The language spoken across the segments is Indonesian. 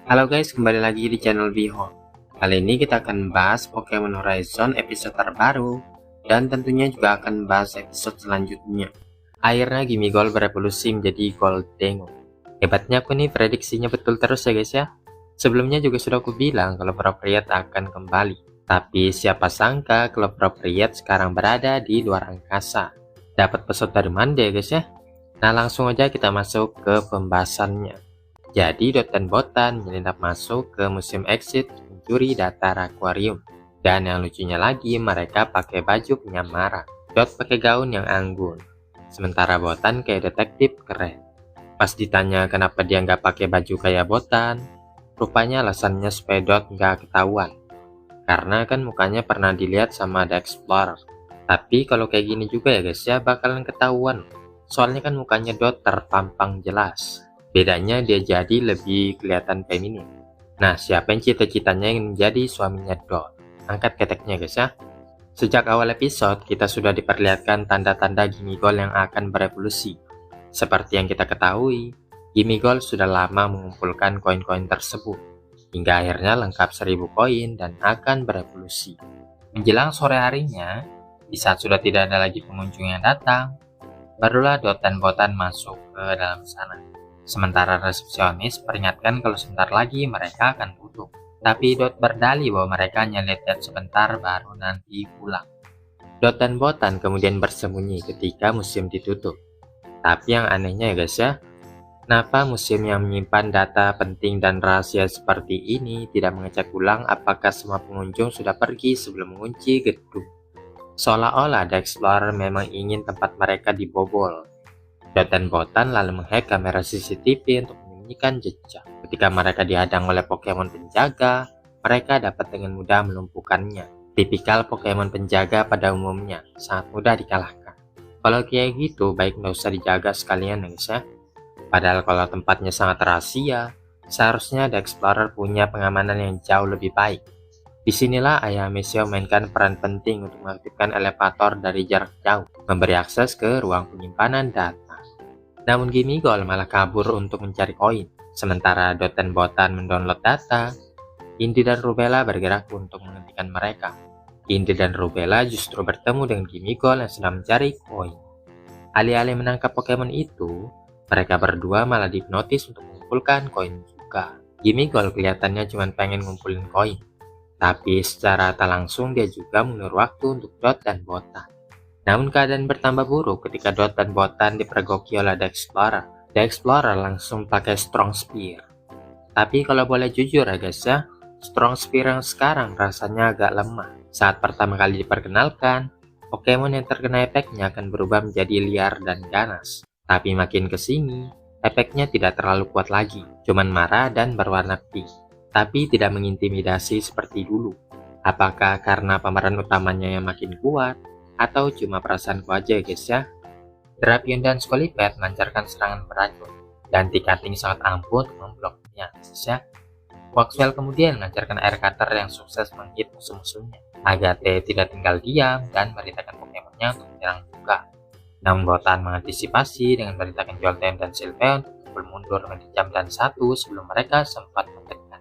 Halo guys, kembali lagi di channel Bihon. Kali ini kita akan bahas Pokemon Horizon episode terbaru, dan tentunya juga akan bahas episode selanjutnya. Akhirnya Gimmighoul berevolusi menjadi Gholdengo. Hebatnya aku nih, prediksinya betul terus ya guys ya. Sebelumnya juga sudah aku bilang kalau Properiat akan kembali. Tapi siapa sangka kalau Properiat sekarang berada di luar angkasa. Dapat pesan dari mana ya guys ya? Nah, langsung aja kita masuk ke pembahasannya. Jadi Dot dan Botan menyelinap masuk ke museum exit mencuri data akuarium. Dan yang lucunya lagi, mereka pakai baju penyamaran. Dot pakai gaun yang anggun, sementara Botan kayak detektif keren. Pas ditanya kenapa dia nggak pakai baju kayak Botan, rupanya alasannya supaya Dot nggak ketahuan. Karena kan mukanya pernah dilihat sama The Explorer. Tapi kalau kayak gini juga ya guys ya, bakalan ketahuan. Soalnya kan mukanya Dot terpampang jelas. Bedanya dia jadi lebih kelihatan feminin. Nah, siapa yang cita-citanya ingin menjadi suaminya Dot? Angkat keteknya guys ya. Sejak awal episode, kita sudah diperlihatkan tanda-tanda Gimmighoul yang akan berevolusi. Seperti yang kita ketahui, Gimmighoul sudah lama mengumpulkan koin-koin tersebut, hingga akhirnya lengkap 1000 koin dan akan berevolusi. Menjelang sore harinya, di saat sudah tidak ada lagi pengunjung yang datang, barulah Dot dan Botan masuk ke dalam sana. Sementara resepsionis peringatkan kalau sebentar lagi mereka akan tutup. Tapi Dot berdalih bahwa mereka hanya lihat sebentar baru nanti pulang. Dot dan Botan kemudian bersembunyi ketika museum ditutup. Tapi yang anehnya ya guys ya, kenapa museum yang menyimpan data penting dan rahasia seperti ini tidak mengecek ulang apakah semua pengunjung sudah pergi sebelum mengunci gedung? Seolah-olah The Explorer memang ingin tempat mereka dibobol. Dot dan Botan lalu menghack kamera CCTV untuk menyembunyikan jejak. Ketika mereka dihadang oleh Pokemon penjaga, mereka dapat dengan mudah melumpuhkannya. Tipikal Pokemon penjaga pada umumnya, sangat mudah dikalahkan. Kalau kayak gitu, baik nggak usah dijaga sekalian ya guys ya. Padahal kalau tempatnya sangat rahasia, seharusnya The Explorer punya pengamanan yang jauh lebih baik. Disinilah Ayah Mesio mainkan peran penting untuk mengaktifkan elevator dari jarak jauh, memberi akses ke ruang penyimpanan data. Namun Gimmighoul malah kabur untuk mencari koin. Sementara Dot dan Botan mendownload data, Indy dan Rubella bergerak untuk menghentikan mereka. Indy dan Rubella justru bertemu dengan Gimmighoul yang sedang mencari koin. Alih-alih menangkap Pokemon itu, mereka berdua malah dihipnotis untuk mengumpulkan koin juga. Gimmighoul kelihatannya cuma pengen ngumpulin koin, tapi secara tak langsung dia juga mengatur waktu untuk Dot dan Botan. Namun keadaan bertambah buruk ketika Dot dan Botan dipergoki oleh The Explorer. The Explorer langsung pakai Strong Spear. Tapi kalau boleh jujur ya guys ya, Strong Spear yang sekarang rasanya agak lemah. Saat pertama kali diperkenalkan, Pokemon yang terkena efeknya akan berubah menjadi liar dan ganas. Tapi makin kesini, efeknya tidak terlalu kuat lagi, cuman marah dan berwarna pink. Tapi tidak mengintimidasi seperti dulu. Apakah karena pemeran utamanya yang makin kuat? Atau cuma perasaanku aja guys ya? Drapion dan Scolipede melancarkan serangan beracun, dan Tikating sangat ampuh untuk membloknya guys ya. Waxwell kemudian melancarkan air cutter yang sukses menghit musuh-musuhnya. Agate tidak tinggal diam dan merintahkan Pokemonnya untuk menyerang juga. Namun Botan mengantisipasi dengan merintahkan Jolteon dan Sylveon untuk kumpul mundur menjadi jam dan satu sebelum mereka sempat mendekat.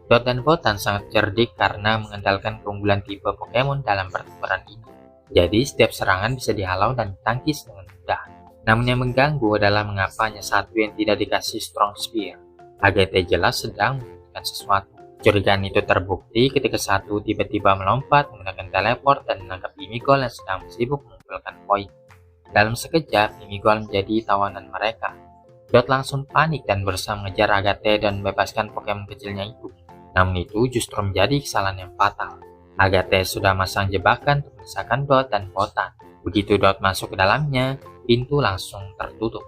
Dot dan Botan sangat cerdik karena mengandalkan keunggulan tipe Pokemon dalam pertempuran ini. Jadi setiap serangan bisa dihalau dan ditangkis dengan mudah. Namun yang mengganggu adalah mengapa hanya satu yang tidak dikasih Strong Spear. Agate jelas sedang membuktikan sesuatu. Curigaan itu terbukti ketika satu tiba-tiba melompat menggunakan teleport dan menangkap Gimmighoul yang sedang sibuk mengumpulkan koin. Dalam sekejap, Gimmighoul menjadi tawanan mereka. Dot langsung panik dan berusaha mengejar Agate dan membebaskan Pokemon kecilnya itu. Namun itu justru menjadi kesalahan yang fatal. Agate sudah masang jebakan untuk memisahkan Dot dan Botan. Begitu Dot masuk ke dalamnya, pintu langsung tertutup,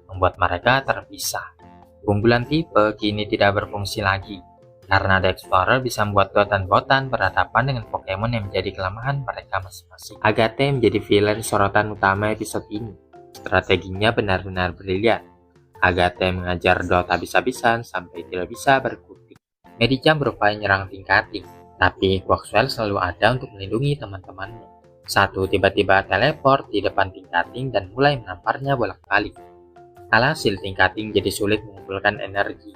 membuat mereka terpisah. Keunggulan tipe kini tidak berfungsi lagi, karena The Explorer bisa membuat Dot dan Botan berhadapan dengan Pokemon yang menjadi kelemahan mereka masing-masing. Agate menjadi villain sorotan utama episode ini. Strateginya benar-benar brilian. Agate mengajar Dot habis-habisan sampai tidak bisa berkutik. Medicham berupaya menyerang Tikating, tapi Waxwell selalu ada untuk melindungi teman-temannya. Satu tiba-tiba teleport di depan Tikating dan mulai menamparnya bolak-balik. Alhasil Tikating jadi sulit mengumpulkan energi.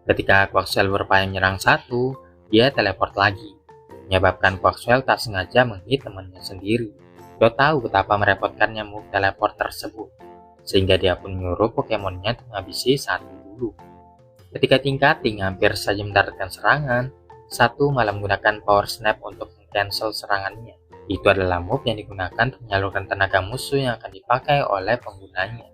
Ketika Quaxwell berupaya menyerang satu, dia teleport lagi, menyebabkan Quaxwell tak sengaja menghit temannya sendiri. Dot tahu betapa merepotkannya move teleport tersebut, sehingga dia pun menyuruh Pokemonnya untuk menghabisi satu dulu. Ketika Tingkating hampir saja mendaratkan serangan, satu malah menggunakan Power Snap untuk meng-cancel serangannya. Itu adalah move yang digunakan untuk menyalurkan tenaga musuh yang akan dipakai oleh penggunanya.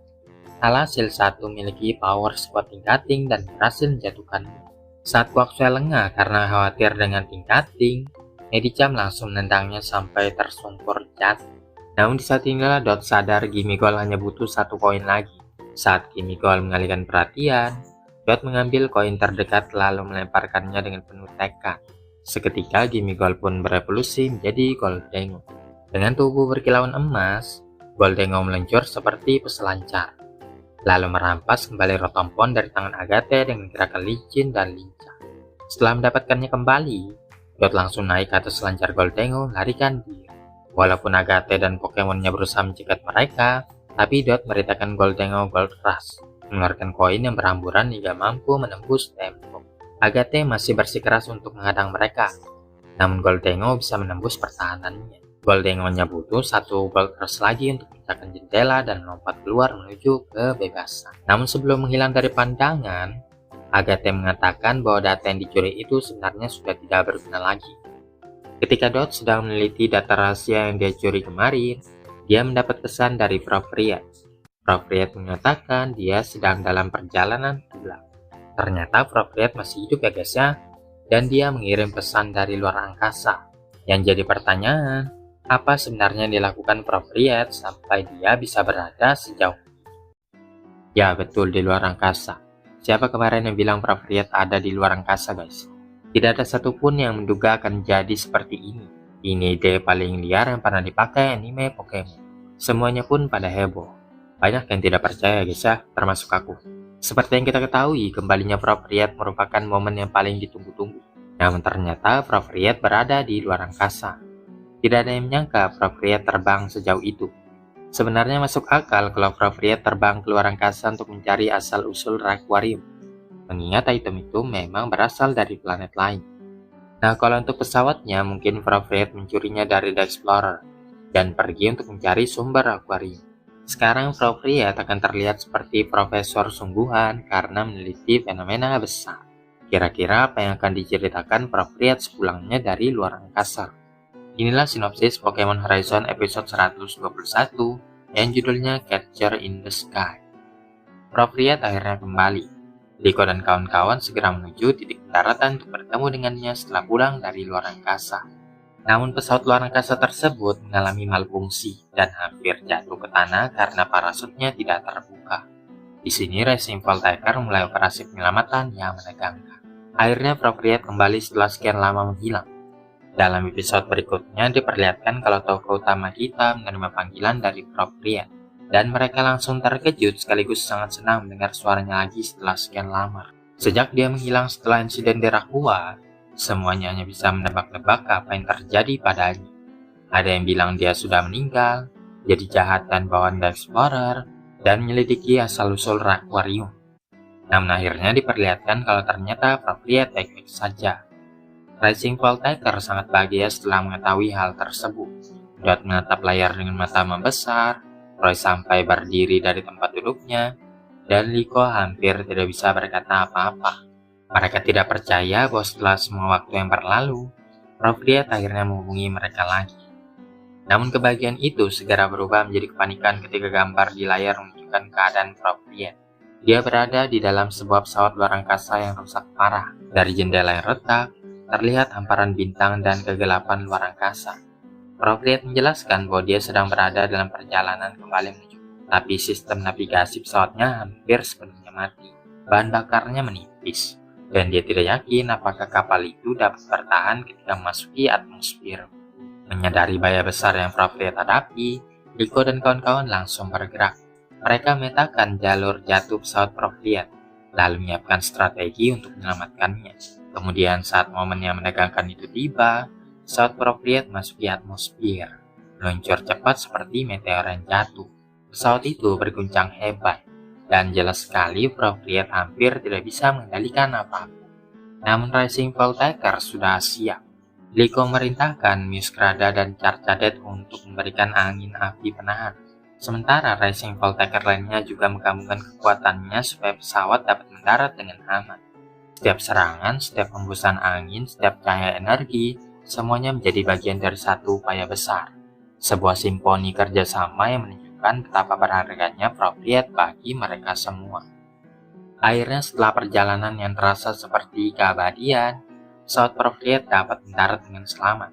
Alhasil satu memiliki power sekuat Tingkating dan berhasil menjatuhkannya. Saat Quaxwell lengah karena khawatir dengan Tingkating, Medicham langsung menendangnya sampai tersungkur jatuh. Namun di saat inilah Dot sadar Gimmighoul hanya butuh satu koin lagi. Saat Gimmighoul mengalihkan perhatian, Dot mengambil koin terdekat lalu melemparkannya dengan penuh tekad. Seketika Gimmighoul pun berevolusi menjadi Gholdengo. Dengan tubuh berkilauan emas, Gholdengo meluncur seperti peselancar, lalu merampas kembali Rotompon dari tangan Agathe dengan gerakan licin dan lincah. Setelah mendapatkannya kembali, Dot langsung naik ke atas selancar Gholdengo larikan diri. Walaupun Agathe dan Pokemonnya berusaha mencegat mereka, tapi Dot meritakan Gholdengo Gold Rush, mengeluarkan koin yang berhamburan hingga mampu menembus tembok. Agathe masih bersikeras untuk menghadang mereka, namun Gholdengo bisa menembus pertahanannya. Gholdengo-nya butuh satu Gold Rush lagi untuk memecahkan jendela dan melompat keluar menuju kebebasan. Namun sebelum menghilang dari pandangan, Agathe mengatakan bahwa data yang dicuri itu sebenarnya sudah tidak berguna lagi. Ketika Dot sedang meneliti data rahasia yang dia curi kemarin, dia mendapat pesan dari Prof. Riet. Prof. Riet menyatakan dia sedang dalam perjalanan pulang. Ternyata Prof. Riet masih hidup ya guys ya, dan dia mengirim pesan dari luar angkasa. Yang jadi pertanyaan, apa sebenarnya yang dilakukan Prof. Riet sampai dia bisa berada sejauh ini? Ya betul, di luar angkasa. Siapa kemarin yang bilang Prof. Riet ada di luar angkasa guys? Tidak ada satupun yang menduga akan jadi seperti ini. Ini ide paling liar yang pernah dipakai anime Pokemon. Semuanya pun pada heboh. Banyak yang tidak percaya guys ya, termasuk aku. Seperti yang kita ketahui, kembalinya Prof. Riet merupakan momen yang paling ditunggu-tunggu. Namun ternyata Prof. Riet berada di luar angkasa. Tidak ada yang menyangka Prof. Riet terbang sejauh itu. Sebenarnya masuk akal kalau Prof. Riet terbang ke luar angkasa untuk mencari asal-usul Rayquarium. Mengingat item itu memang berasal dari planet lain. Nah, kalau untuk pesawatnya, mungkin Prof. Riet mencurinya dari The Explorer dan pergi untuk mencari sumber akuarium. Sekarang Prof. Riet akan terlihat seperti profesor sungguhan karena meneliti fenomena besar. Kira-kira apa yang akan diceritakan Prof. Riet sepulangnya dari luar angkasa? Inilah sinopsis Pokemon Horizon episode 121 yang judulnya Catcher in the Sky. Prof. Riet akhirnya kembali. Liko dan kawan-kawan segera menuju titik pendaratan untuk bertemu dengannya setelah pulang dari luar angkasa. Namun pesawat luar angkasa tersebut mengalami malfungsi dan hampir jatuh ke tanah karena parasutnya tidak terbuka. Di sini Racing Voltiker mulai operasi penyelamatan yang menegangkan. Akhirnya Prof. Riet kembali setelah sekian lama menghilang. Dalam episode berikutnya diperlihatkan kalau tokoh utama kita menerima panggilan dari Prof. Riet. Dan mereka langsung terkejut sekaligus sangat senang mendengar suaranya lagi setelah sekian lama. Sejak dia menghilang setelah insiden di Rakua, semuanya hanya bisa menebak-nebak apa yang terjadi padanya. Ada yang bilang dia sudah meninggal, jadi jahat dan bawaan The Explorer, dan menyelidiki asal-usul Rayquarium. Namun akhirnya diperlihatkan kalau ternyata Prof. Riet baik-baik saja. Racing Voltiker sangat bahagia setelah mengetahui hal tersebut. Dot menatap layar dengan mata membesar, Roy sampai berdiri dari tempat duduknya, dan Liko hampir tidak bisa berkata apa-apa. Mereka tidak percaya bahwa setelah semua waktu yang berlalu, Prof. Riet akhirnya menghubungi mereka lagi. Namun kebahagiaan itu segera berubah menjadi kepanikan ketika gambar di layar menunjukkan keadaan Prof. Riet. Dia berada di dalam sebuah pesawat luar angkasa yang rusak parah. Dari jendela yang retak, terlihat hamparan bintang dan kegelapan luar angkasa. Prof. Riet menjelaskan bahwa dia sedang berada dalam perjalanan kembali menuju, tapi sistem navigasi pesawatnya hampir sepenuhnya mati. Bahan bakarnya menipis, dan dia tidak yakin apakah kapal itu dapat bertahan ketika memasuki atmosfer. Menyadari bahaya besar yang Prof. Riet hadapi, Liko dan kawan-kawan langsung bergerak. Mereka memetakan jalur jatuh pesawat Prof. Riet, lalu menyiapkan strategi untuk menyelamatkannya. Kemudian saat momen yang menegangkan itu tiba, pesawat Prof. Riet masuki atmosfer, meluncur cepat seperti meteor yang jatuh. Pesawat itu berguncang hebat, Dan jelas sekali Procreate hampir tidak bisa mengendalikan apapun. Namun Rising Voltaker sudah siap. Liko merintahkan Muskrada dan Charcadet untuk memberikan angin api penahan. Sementara Rising Voltaker lainnya juga menggabungkan kekuatannya supaya pesawat dapat mendarat dengan aman. Setiap serangan, setiap hembusan angin, setiap cahaya energi, semuanya menjadi bagian dari satu upaya besar. Sebuah simfoni kerjasama yang menunjukkan betapa berharganya Procreate bagi mereka semua. Akhirnya setelah perjalanan yang terasa seperti keabadian, pesawat Procreate dapat mendarat dengan selamat.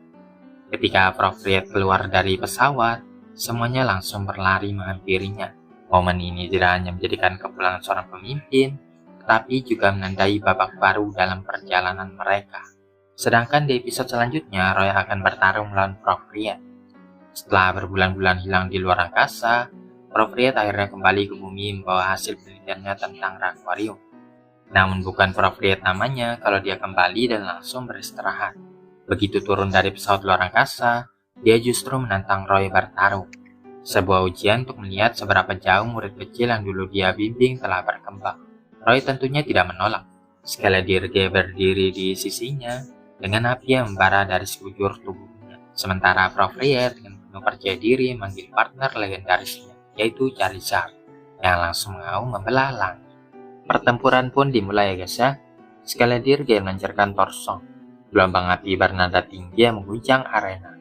Ketika Procreate keluar dari pesawat, semuanya langsung berlari menghampirinya. Momen ini tidak hanya menjadikan kepulangan seorang pemimpin, tetapi juga menandai babak baru dalam perjalanan mereka. Sedangkan di episode selanjutnya, Roy akan bertarung melawan Procreate. Setelah berbulan-bulan hilang di luar angkasa, Procreate akhirnya kembali ke bumi membawa hasil penelitiannya tentang Aquarium. Namun bukan Procreate namanya kalau dia kembali dan langsung beristirahat. Begitu turun dari pesawat luar angkasa, dia justru menantang Roy bertarung. Sebuah ujian untuk melihat seberapa jauh murid kecil yang dulu dia bimbing telah berkembang. Roy tentunya tidak menolak. Skeledirge berdiri di sisinya dengan api yang membara dari sekujur tubuhnya. Sementara Procreate dengan penuh percaya diri memanggil partner legendarisnya, yaitu Charizard, yang langsung mau membelah langit. Pertempuran pun dimulai ya guys ya. Skeledirge melancarkan torsong. Gelombang api bernada tinggi yang mengguncang arena.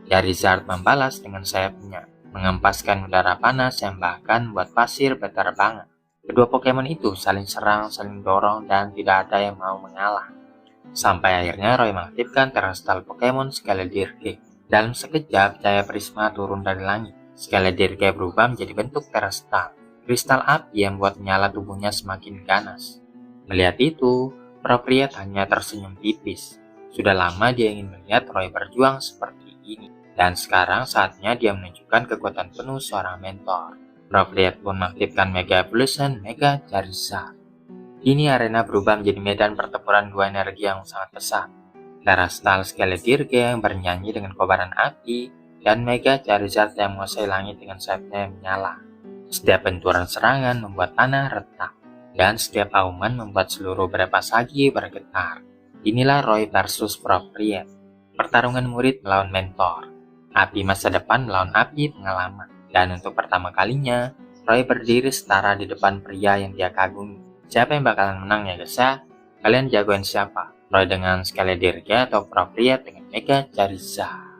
Charizard membalas dengan sayapnya, mengempaskan udara panas yang bahkan membuat pasir berterbangan. Kedua Pokemon itu saling serang, saling dorong, dan tidak ada yang mau mengalah. Sampai akhirnya Roy mengaktifkan Terastal Pokemon Skeledirge. Dalam sekejap, cahaya prisma turun dari langit. Skeledirge berubah menjadi bentuk Terastal, kristal api yang membuat nyala tubuhnya semakin ganas. Melihat itu, Procreate hanya tersenyum tipis. Sudah lama dia ingin melihat Roy berjuang seperti ini. Dan sekarang saatnya dia menunjukkan kekuatan penuh seorang mentor. Procreate pun mengaktifkan Mega Evolution Mega Charizard. Kini arena berubah menjadi medan pertempuran dua energi yang sangat besar. Terastal Skeledirge yang bernyanyi dengan kobaran api, dan Mega Charizard yang menguasai langit dengan sayapnya yang menyala. Setiap benturan serangan membuat tanah retak, dan setiap auman membuat seluruh Brepasagi bergetar. Inilah Roy versus Procreate. Pertarungan murid melawan mentor. Api masa depan melawan api pengalaman. Dan untuk pertama kalinya, Roy berdiri setara di depan pria yang dia kagumi. Siapa yang bakalan menang ya guys ya? Kalian jagoin siapa? Roy dengan Skeledirge atau Procreate dengan Mega Charizard?